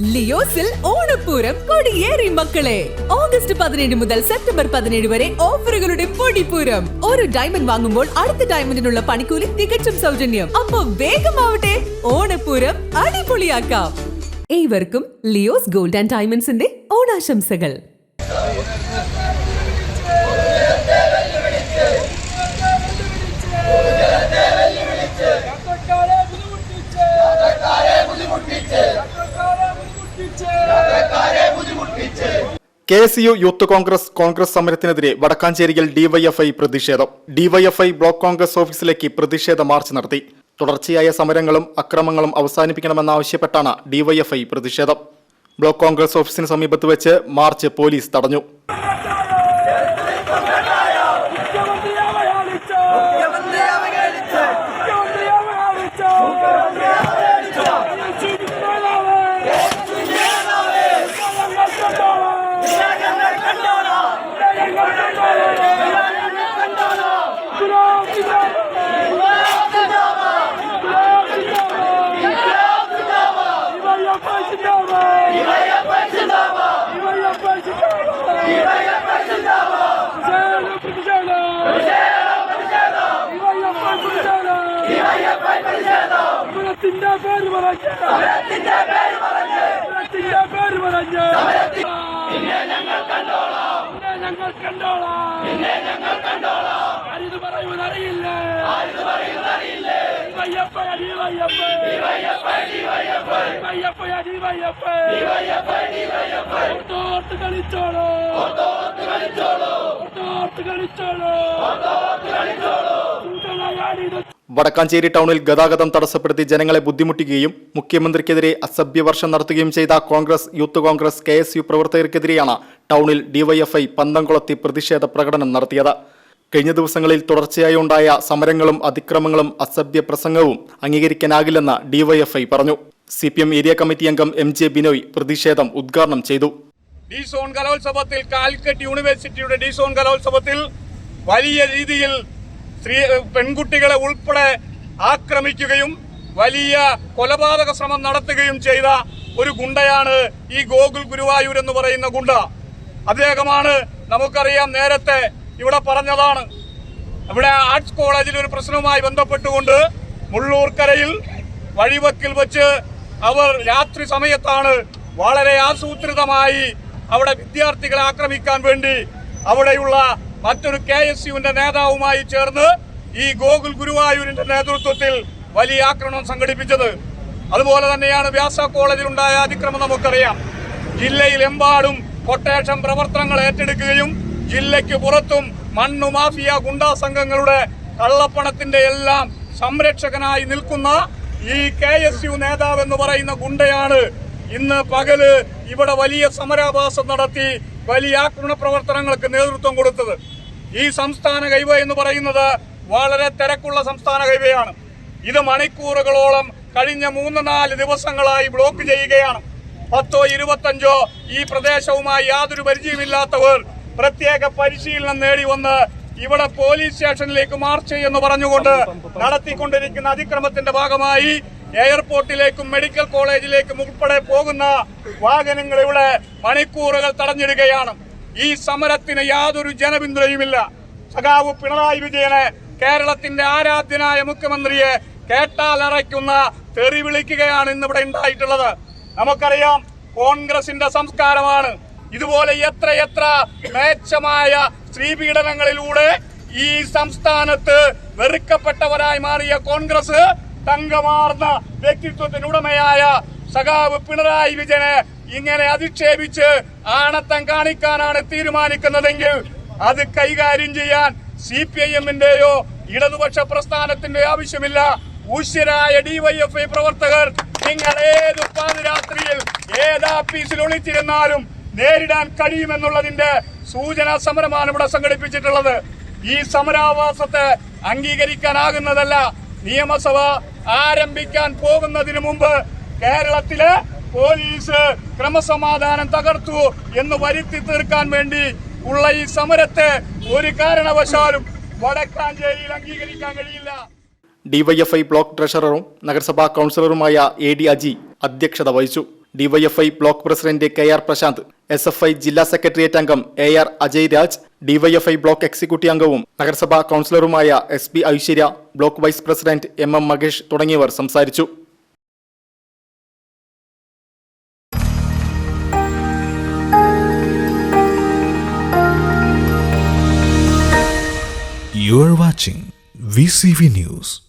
ലിയോസിൽ ഓണപ്പൂരം കൊടിയേറി മക്കളെ. ഓഗസ്റ്റ് 17 മുതൽ സെപ്റ്റംബർ 17 വരെ ഓഫറുകളുടെ പൊടിപ്പൂരം. ഒരു ഡയമണ്ട് വാങ്ങുമ്പോൾ അടുത്ത ഡയമണ്ടിനുള്ള പണിക്കൂലി തികച്ചും സൗജന്യം. അപ്പൊ വേഗമാവട്ടെ, ഓണപ്പൂരം അടിപൊളിയാക്കാം. ഏവർക്കും ലിയോസ് ഗോൾഡ് ആൻഡ് ഡയമണ്ട്സിന്റെ ഓണാശംസകൾ. KSU യൂത്ത് കോൺഗ്രസ് സമരത്തിനെതിരെ വടക്കാഞ്ചേരിയിൽ ഡിവൈഎഫ്ഐ പ്രതിഷേധം. ഡിവൈഎഫ്ഐ ബ്ലോക്ക് കോൺഗ്രസ് ഓഫീസിലേക്ക് പ്രതിഷേധ മാർച്ച് നടത്തി. തുടർച്ചയായ സമരങ്ങളും അക്രമങ്ങളും അവസാനിപ്പിക്കണമെന്നാവശ്യപ്പെട്ടാണ് ഡിവൈഎഫ്ഐ പ്രതിഷേധം. ബ്ലോക്ക് കോൺഗ്രസ് ഓഫീസിന് സമീപത്ത് വെച്ച് മാർച്ച് പോലീസ് തടഞ്ഞു. വടക്കാഞ്ചേരി ടൗണിൽ ഗതാഗതം തടസ്സപ്പെടുത്തി ജനങ്ങളെ ബുദ്ധിമുട്ടിക്കുകയും മുഖ്യമന്ത്രിക്കെതിരെ അസഭ്യവർഷം നടത്തുകയും ചെയ്ത യൂത്ത് കോൺഗ്രസ് KSU പ്രവർത്തകർക്കെതിരെയാണ് ടൗണിൽ ഡിവൈഎഫ്ഐ പന്തംകുളത്തി പ്രതിഷേധ പ്രകടനം നടത്തിയത്. കഴിഞ്ഞ ദിവസങ്ങളിൽ തുടർച്ചയായി ഉണ്ടായ സമരങ്ങളും അതിക്രമങ്ങളും അസഭ്യ പ്രസംഗവും അംഗീകരിക്കാനാകില്ലെന്ന് ഡിവൈഎഫ്ഐ പറഞ്ഞു. CPM ഏരിയ കമ്മിറ്റി അംഗം MJ ബിനോയ് പ്രതിഷേധം ഉദ്ഘാടനം ചെയ്തു. ഡിസോൺ കലോത്സവത്തിൽ കാലിക്കറ്റ് യൂണിവേഴ്സിറ്റിയുടെ ഡിസോൺ കലോത്സവത്തിൽ വലിയ രീതിയിൽ പെൺകുട്ടികളെ ഉൾപ്പെടെ ആക്രമിക്കുകയും വലിയ കൊലപാതക ശ്രമം നടത്തുകയും ചെയ്ത ഒരു ഗുണ്ടയാണ് ഈ ഗോകുൽ ഗുരുവായൂർ എന്ന് പറയുന്ന ഗുണ്ട. അദ്ദേഹമാണ്, നമുക്കറിയാം, നേരത്തെ ഇവിടെ പറഞ്ഞതാണ്, ഇവിടെ ആർട്സ് കോളേജിൽ ഒരു പ്രശ്നവുമായി ബന്ധപ്പെട്ടുകൊണ്ട് മുള്ളൂർക്കരയിൽ വഴിവക്കിൽ വെച്ച് അവർ രാത്രി സമയത്താണ് വളരെ ആസൂത്രിതമായി അവിടെ വിദ്യാർത്ഥികളെ ആക്രമിക്കാൻ വേണ്ടി അവിടെയുള്ള മറ്റൊരു KSUവിന്റെ നേതാവുമായി ചേർന്ന് ഈ ഗോകുൽ ഗുരുവായൂരിന്റെ നേതൃത്വത്തിൽ വലിയ ആക്രമണം സംഘടിപ്പിച്ചത്. അതുപോലെ തന്നെയാണ് വ്യാസ കോളേജിൽ ഉണ്ടായ അതിക്രമം നമുക്കറിയാം. ജില്ലയിലെമ്പാടും കൊട്ടേഷൻ പ്രവർത്തനങ്ങൾ ഏറ്റെടുക്കുകയും ജില്ലയ്ക്ക് പുറത്തും മണ്ണു മാഫിയ ഗുണ്ടാ സംഘങ്ങളുടെ കള്ളപ്പണത്തിന്റെ എല്ലാം സംരക്ഷകനായി നിൽക്കുന്ന ഈ KSU നേതാവ് എന്ന് പറയുന്ന ഗുണ്ടയാണ് ഇന്ന് പകല് ഇവിടെ വലിയ സമരാഭാസം നടത്തി വലിയ ആക്രമണ പ്രവർത്തനങ്ങൾക്ക് നേതൃത്വം കൊടുത്തത്. ഈ സംസ്ഥാന ഹൈവേ എന്ന് പറയുന്നത് വളരെ തിരക്കുള്ള സംസ്ഥാന ഹൈവേയാണ്. ഇത് മണിക്കൂറുകളോളം കഴിഞ്ഞ 3-4 ദിവസങ്ങളായി ബ്ലോക്ക് ചെയ്യുകയാണ്. 10-25 ഈ പ്രദേശവുമായി യാതൊരു പരിചയമില്ലാത്തവർ പ്രത്യേക പരിശീലനം നേടി വന്ന് ഇവിടെ പോലീസ് സ്റ്റേഷനിലേക്ക് മാർച്ച് എന്ന് പറഞ്ഞുകൊണ്ട് നടത്തിക്കൊണ്ടിരിക്കുന്ന അതിക്രമത്തിന്റെ ഭാഗമായി എയർപോർട്ടിലേക്കും മെഡിക്കൽ കോളേജിലേക്കും ഉൾപ്പെടെ പോകുന്ന വാഹനങ്ങൾ ഇവിടെ മണിക്കൂറുകൾ തടഞ്ഞിടുകയാണ്. ഈ സമരത്തിന് യാതൊരു ജനപിന്തുണയുമില്ല. സഖാവ് പിണറായി വിജയനെ, കേരളത്തിന്റെ ആരാധ്യനായ മുഖ്യമന്ത്രിയെ കേട്ടാലറയ്ക്കുന്ന തെറി വിളിക്കുകയാണ് ഇന്നിവിടെ ഉണ്ടായിട്ടുള്ളത്. നമുക്കറിയാം, കോൺഗ്രസിന്റെ സംസ്കാരമാണ്. ഇതുപോലെ എത്രയെത്ര മേച്ഛമായ സ്ത്രീപീഡനങ്ങളിലൂടെ ഈ സംസ്ഥാനത്ത് വെറുക്കപ്പെട്ടവരായി മാറിയ കോൺഗ്രസ് തങ്കമാർന്ന വ്യക്തിത്വത്തിനുടമയായ സഖാവ് പിണറായി വിജയനെ ഇങ്ങനെ അധിക്ഷേപിച്ച് ആണത്തം കാണിക്കാനാണ് തീരുമാനിക്കുന്നതെങ്കിൽ അത് കൈകാര്യം ചെയ്യാൻ CPIMന്റെയോ ഇടതുപക്ഷ പ്രസ്ഥാനത്തിന്റെയോ ആവശ്യമില്ല. ഊശ്യരായ ഡിവൈഎഫ്ഐ പ്രവർത്തകർ നിങ്ങൾ ഏത് പാതിരാത്രിയിൽ ഏത് ആഫീസിൽ ഒളിച്ചിരുന്നാലും നേരിടാൻ കഴിയുമെന്നുള്ളതിന്റെ സൂചനാ സമരമാണ് ഇവിടെ സംഘടിപ്പിച്ചിട്ടുള്ളത്. ഈ സമരാവാസത്തെ അംഗീകരിക്കാനാകുന്നതല്ല. നിയമസഭ ആരംഭിക്കാൻ പോകുന്നതിന് മുമ്പ് കേരളത്തിലെ പോലീസ് ക്രമസമാധാനം തകർത്തു എന്ന് വരുത്തി തീർക്കാൻ വേണ്ടി ഉള്ള ഈ സമരത്തെ ഒരു കാരണവശാലും വടക്കാഞ്ചേരിയിൽ അംഗീകരിക്കാൻ കഴിയില്ല. ഡിവൈഎഫ്ഐ ബ്ലോക്ക് ട്രഷററും നഗരസഭാ കൗൺസിലറുമായ AD അജി അധ്യക്ഷത വഹിച്ചു. DYFI block president KR Prashanth, SFI ജില്ലാ സെക്രട്ടേറിയറ്റ് അംഗം AR Ajay Raj, DYFI block executive അംഗവും നഗരസഭാ കൌൺസിലറുമായ SB Aishwarya, block vice president MM Makesh തുടങ്ങിയവർ സംസാരിച്ചു. You are watching VCV News.